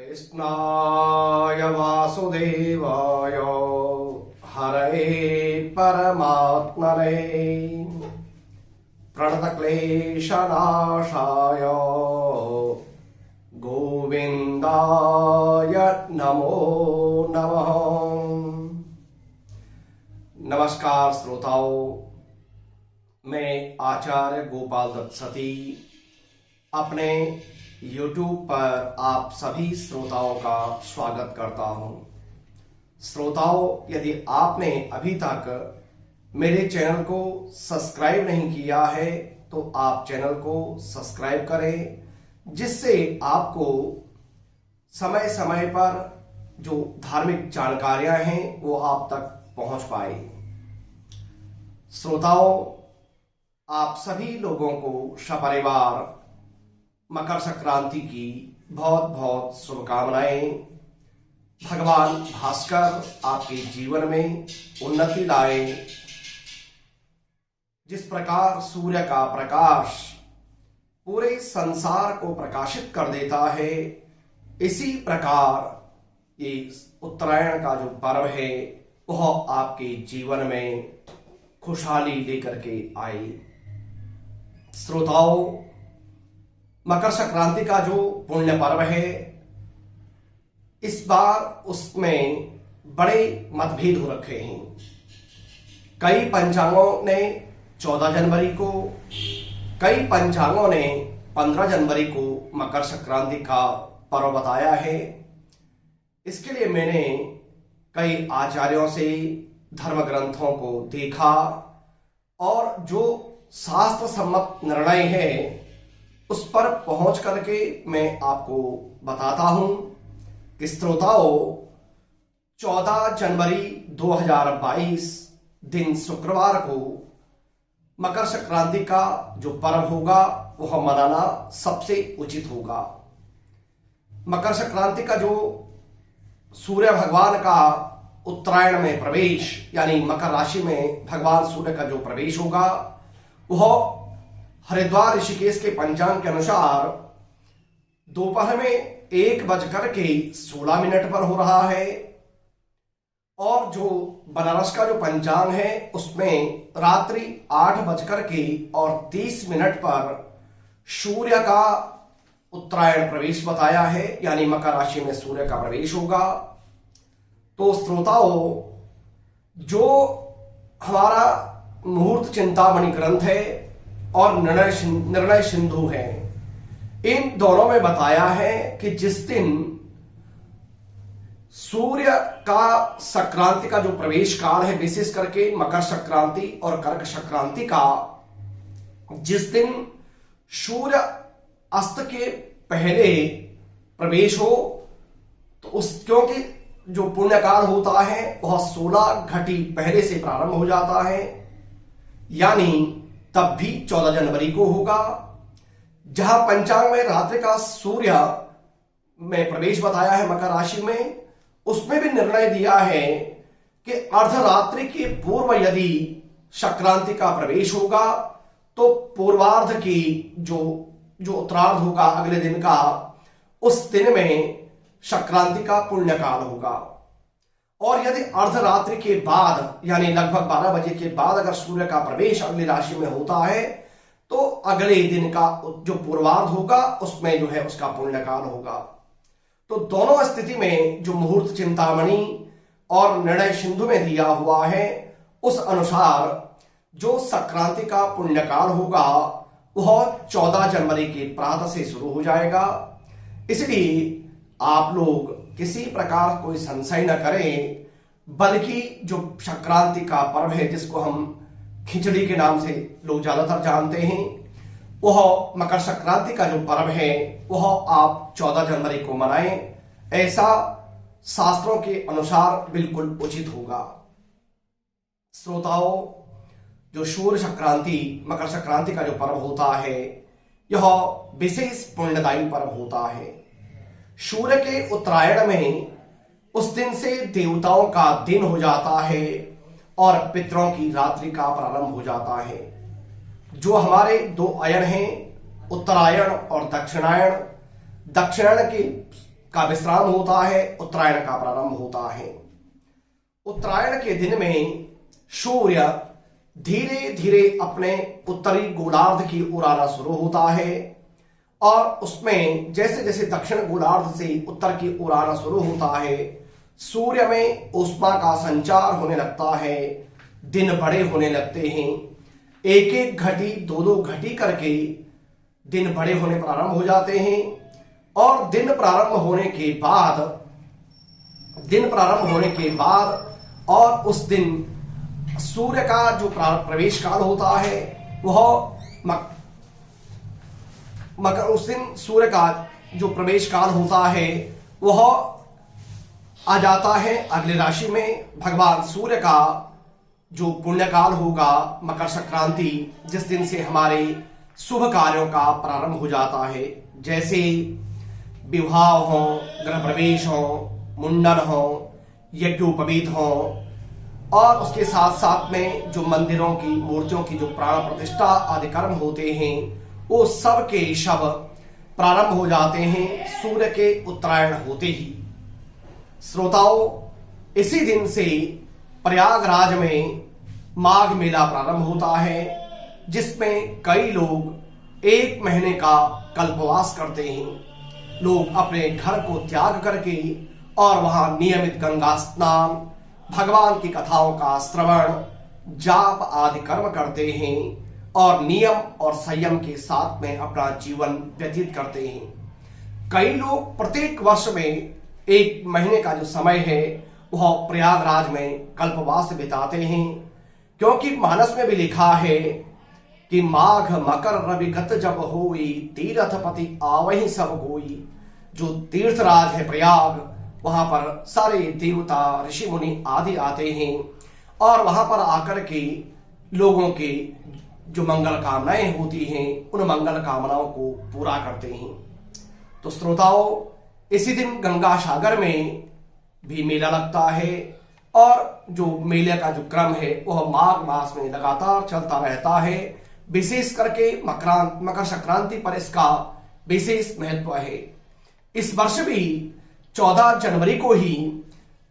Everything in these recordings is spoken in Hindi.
कृष्णाय वासुदेवाय हरे परमात्मने प्रणतक्लेशनाशाय गोविंदाय नमो नमः। नमस्कार श्रोताओं, मैं आचार्य गोपाल दत्त सती अपने YouTube पर आप सभी श्रोताओं का स्वागत करता हूं। श्रोताओं, यदि आपने अभी तक मेरे चैनल को सब्सक्राइब नहीं किया है तो आप चैनल को सब्सक्राइब करें, जिससे आपको समय समय पर जो धार्मिक जानकारियां हैं वो आप तक पहुंच पाए। श्रोताओं, आप सभी लोगों को सपरिवार मकर संक्रांति की बहुत बहुत शुभकामनाएं। भगवान भास्कर आपके जीवन में उन्नति लाए। जिस प्रकार सूर्य का प्रकाश पूरे संसार को प्रकाशित कर देता है, इसी प्रकार ये उत्तरायण का जो पर्व है वह आपके जीवन में खुशहाली लेकर के आए। श्रोताओं, मकर संक्रांति का जो पुण्य पर्व है, इस बार उसमें बड़े मतभेद हो रखे हैं। कई पंचांगों ने 14 जनवरी को, कई पंचांगों ने 15 जनवरी को मकर संक्रांति का पर्व बताया है। इसके लिए मैंने कई आचार्यों से धर्म ग्रंथों को देखा और जो शास्त्र सम्मत निर्णय है उस पर पहुंच करके मैं आपको बताता हूं कि श्रोताओं, 14 जनवरी 2022 दिन शुक्रवार को मकर संक्रांति का जो पर्व होगा वह मनाना सबसे उचित होगा। मकर संक्रांति का जो सूर्य भगवान का उत्तरायण में प्रवेश, यानी मकर राशि में भगवान सूर्य का जो प्रवेश होगा, वह हरिद्वार ऋषिकेश के पंचांग के अनुसार दोपहर में 1:16 पर हो रहा है और जो बनारस का जो पंचांग है उसमें रात्रि 8:30 पर सूर्य का उत्तरायण प्रवेश बताया है, यानी मकर राशि में सूर्य का प्रवेश होगा। तो श्रोताओं, जो हमारा मुहूर्त चिंतामणि ग्रंथ है और निर्णय सिंधु है, इन दोनों में बताया है कि जिस दिन सूर्य का संक्रांति का जो प्रवेश काल है, विशेष करके मकर संक्रांति और कर्क संक्रांति का, जिस दिन सूर्य अस्त के पहले प्रवेश हो, तो उस क्योंकि जो पुण्यकाल होता है वह 16 घटी पहले से प्रारंभ हो जाता है, यानी तब भी 14 जनवरी को होगा। जहां पंचांग में रात्रि का सूर्य में प्रवेश बताया है मकर राशि में, उसमें भी निर्णय दिया है कि अर्धरात्रि के पूर्व यदि संक्रांति का प्रवेश होगा तो पूर्वार्ध की जो उत्तरार्ध होगा अगले दिन का, उस दिन में संक्रांति का पुण्यकाल होगा। और यदि अर्धरात्रि के बाद, यानी लगभग 12 बजे के बाद अगर सूर्य का प्रवेश अगली राशि में होता है तो अगले दिन का जो पूर्वार्ध होगा उसमें जो है उसका पुण्यकाल होगा। तो दोनों स्थिति में जो मुहूर्त चिंतामणि और निर्णय सिंधु में दिया हुआ है, उस अनुसार जो संक्रांति का पुण्यकाल होगा वह 14 जनवरी के प्रातः से शुरू हो जाएगा। इसलिए आप लोग किसी प्रकार कोई संशय न करें, बल्कि जो संक्रांति का पर्व है, जिसको हम खिचड़ी के नाम से लोग ज्यादातर जानते हैं, वह मकर संक्रांति का जो पर्व है वह आप 14 जनवरी को मनाएं। ऐसा शास्त्रों के अनुसार बिल्कुल उचित होगा। श्रोताओं, जो सूर्य संक्रांति, मकर संक्रांति का जो पर्व होता है, यह विशेष पुण्यदायी पर्व होता है। सूर्य के उत्तरायण में उस दिन से देवताओं का दिन हो जाता है और पितरों की रात्रि का प्रारंभ हो जाता है। जो हमारे दो अयन हैं, उत्तरायण और दक्षिणायन, दक्षिणायन के का विश्राम होता है, उत्तरायण का प्रारंभ होता है। उत्तरायण के दिन में सूर्य धीरे धीरे अपने उत्तरी गोलार्ध की ओर आना शुरू होता है और उसमें जैसे जैसे दक्षिण गोलार्ध से उत्तर की ओर आना शुरू होता है, सूर्य में ऊष्मा का संचार होने लगता है, दिन बड़े होने लगते हैं। एक एक घटी, दो दो घटी करके दिन बड़े होने प्रारंभ हो जाते हैं और दिन प्रारंभ होने के बाद और उस दिन सूर्य का जो प्रवेश काल होता है वह उस दिन सूर्य का जो प्रवेश काल होता है वह आ जाता है अगले राशि में। भगवान सूर्य का जो पुण्यकाल होगा मकर संक्रांति, जिस दिन से हमारे शुभ कार्यों का प्रारंभ हो जाता है, जैसे विवाह हो, गृह प्रवेश हो, मुंडन हो, यज्ञोपवीत हो और उसके साथ साथ में जो मंदिरों की मूर्तियों की जो प्राण प्रतिष्ठा आदि कर्म होते हैं वो सब के शब प्रारंभ हो जाते हैं सूर्य के उत्तरायण होते ही। श्रोताओं, इसी दिन से प्रयागराज में माघ मेला प्रारंभ होता है, जिसमें कई लोग 1 महीने का कल्पवास करते हैं। लोग अपने घर को त्याग करके और वहां नियमित गंगा स्नान, भगवान की कथाओं का श्रवण, जाप आदि कर्म करते हैं और नियम और संयम के साथ में अपना जीवन व्यतीत करते हैं। कई लोग प्रत्येक वर्ष में 1 महीने का जो समय है वह प्रयागराज में कल्पवास बिताते हैं, क्योंकि मानस में भी लिखा है कि माघ मकर रवि गत जब होई, तीर्थपति आवहि सब कोई। जो तीर्थराज है प्रयाग, वहां पर सारे देवता ऋषि मुनि आदि आते हैं और वहां पर आकर के लोगों के जो मंगल कामनाएं होती हैं उन मंगल कामनाओं को पूरा करते हैं। तो श्रोताओं, इसी दिन गंगा सागर में भी मेला लगता है और जो मेले का जो क्रम है वह माघ मास में लगातार चलता रहता है। विशेष करके मकर संक्रांति पर इसका विशेष महत्व है। इस वर्ष भी 14 जनवरी को ही,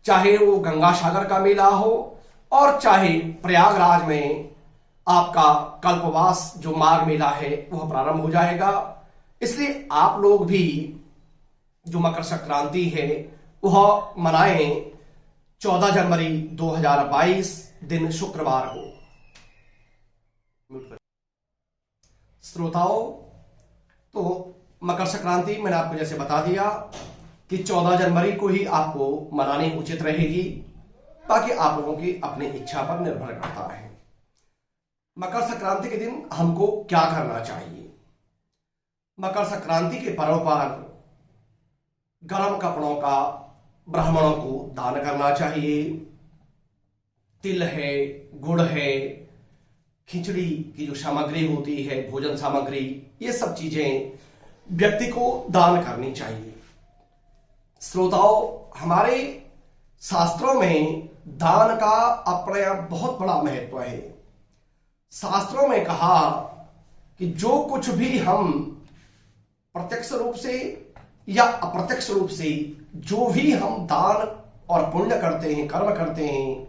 चाहे वो गंगा सागर का मेला हो और चाहे प्रयागराज में आपका कल्पवास जो माघ मेला है वह प्रारंभ हो जाएगा। इसलिए आप लोग भी जो मकर संक्रांति है वह मनाएं 14 जनवरी 2022 दिन शुक्रवार को। श्रोताओं, तो मकर संक्रांति मैंने आपको जैसे बता दिया कि 14 जनवरी को ही आपको मनानी उचित रहेगी, बाकी आप लोगों की अपनी इच्छा पर निर्भर करता है। मकर संक्रांति के दिन हमको क्या करना चाहिए? मकर संक्रांति के पर्व पर गर्म कपड़ों का ब्राह्मणों को दान करना चाहिए। तिल है, गुड़ है, खिचड़ी की जो सामग्री होती है, भोजन सामग्री, ये सब चीजें व्यक्ति को दान करनी चाहिए। श्रोताओं, हमारे शास्त्रों में दान का अपने आप बहुत बड़ा महत्व है। शास्त्रों में कहा कि जो कुछ भी हम प्रत्यक्ष रूप से या अप्रत्यक्ष रूप से जो भी हम दान और पुण्य करते हैं, कर्म करते हैं,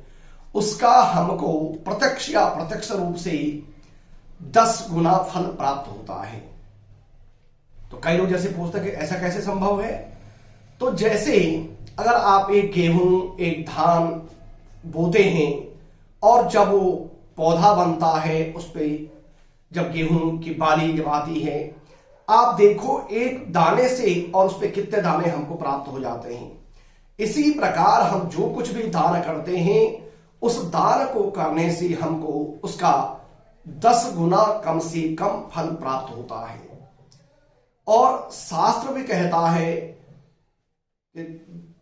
उसका हमको प्रत्यक्ष या अप्रत्यक्ष रूप से 10 गुना फल प्राप्त होता है। तो कई लोग जैसे पूछते हैं कि ऐसा कैसे संभव है? तो जैसे अगर आप एक गेहूं, एक धान बोते हैं और जब वो पौधा बनता है, उस पे जब गेहूं की बाली जब आती है, आप देखो एक दाने से और उस पे कितने दाने हमको प्राप्त हो जाते हैं। इसी प्रकार हम जो कुछ भी दान करते हैं, उस दान को करने से हमको उसका 10 गुना कम से कम फल प्राप्त होता है। और शास्त्र भी कहता है कि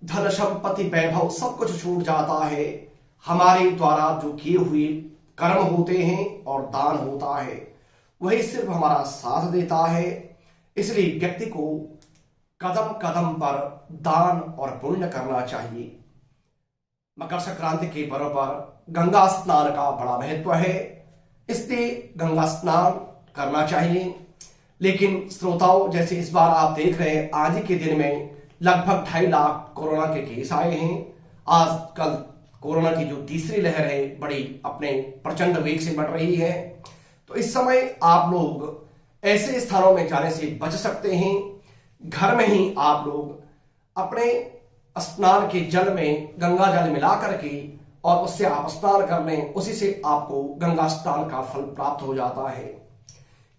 धन संपत्ति वैभव सब कुछ छूट जाता है, हमारे द्वारा जो किए हुए कर्म होते हैं और दान होता है वही सिर्फ हमारा साथ देता है। इसलिए व्यक्ति को कदम कदम पर दान और पुण्य करना चाहिए। मकर संक्रांति के पर्व पर गंगा स्नान का बड़ा महत्व है, इसलिए गंगा स्नान करना चाहिए। लेकिन श्रोताओं, जैसे इस बार आप देख रहे हैं आज के दिन में लगभग 2.5 लाख कोरोना के केस आए हैं। आजकल कोरोना की जो तीसरी लहर है बड़ी अपने प्रचंड वेग से बढ़ रही है। तो इस समय आप लोग ऐसे स्थानों में जाने से बच सकते हैं। घर में ही आप लोग अपने स्नान के जल में गंगा जल मिला करके और उससे आप स्नान कर लें, उसी से आपको गंगा स्नान का फल प्राप्त हो जाता है।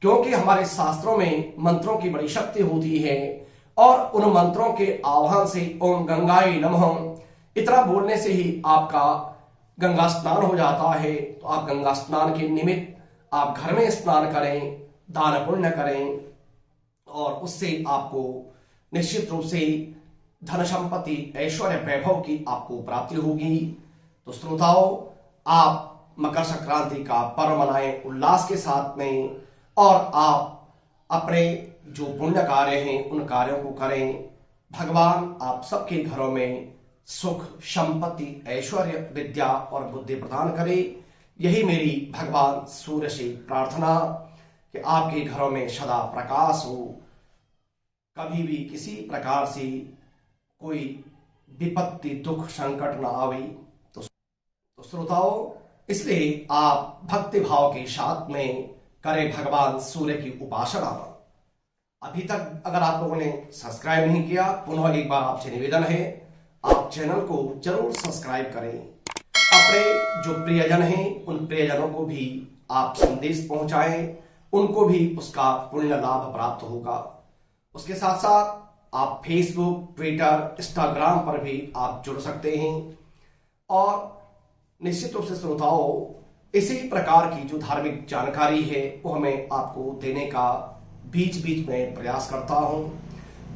क्योंकि हमारे शास्त्रों में मंत्रों की बड़ी शक्ति होती है और उन मंत्रों के आह्वान से ओम गंगाए नमः इतना बोलने से ही आपका गंगा स्नान हो जाता है। तो आप गंगा स्नान के निमित्त आप घर में स्नान करें, दान पुण्य करें और उससे आपको निश्चित रूप से धन संपत्ति ऐश्वर्य वैभव की आपको प्राप्ति होगी। तो श्रोताओं, आप मकर संक्रांति का पर्व मनाएं उल्लास के साथ में और आप अपने जो पुण्य कार्य हैं उन कार्यों को करें। भगवान आप सबके घरों में सुख, संपत्ति, ऐश्वर्य, विद्या और बुद्धि प्रदान करे। यही मेरी भगवान सूर्य से प्रार्थना कि आपके घरों में सदा प्रकाश हो, कभी भी किसी प्रकार से कोई विपत्ति, दुख, संकट ना आवे। तो श्रोताओं, इसलिए आप भक्ति भाव के साथ में करें भगवान सूर्य की उपासना। अभी तक अगर आप लोगों ने सब्सक्राइब नहीं किया, पुनः एक बार आपसे निवेदन है, आप चैनल को जरूर सब्सक्राइब करें। अपने जो प्रियजन हैं उन प्रियजनों को भी आप संदेश पहुंचाएं, उनको भी उसका पुण्य लाभ प्राप्त होगा। उसके साथ साथ आप फेसबुक, ट्विटर, इंस्टाग्राम पर भी आप जुड़ सकते हैं। और निश्चित रूप से श्रोताओं, इसी प्रकार की जो धार्मिक जानकारी है वो हमें आपको देने का बीच बीच में प्रयास करता हूं।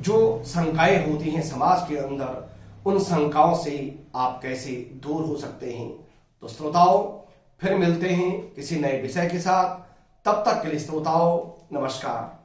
जो शंकाएं होती हैं समाज के अंदर, उन शंकाओं से आप कैसे दूर हो सकते हैं। तो श्रोताओं, फिर मिलते हैं किसी नए विषय के साथ। तब तक के लिए श्रोताओं, नमस्कार।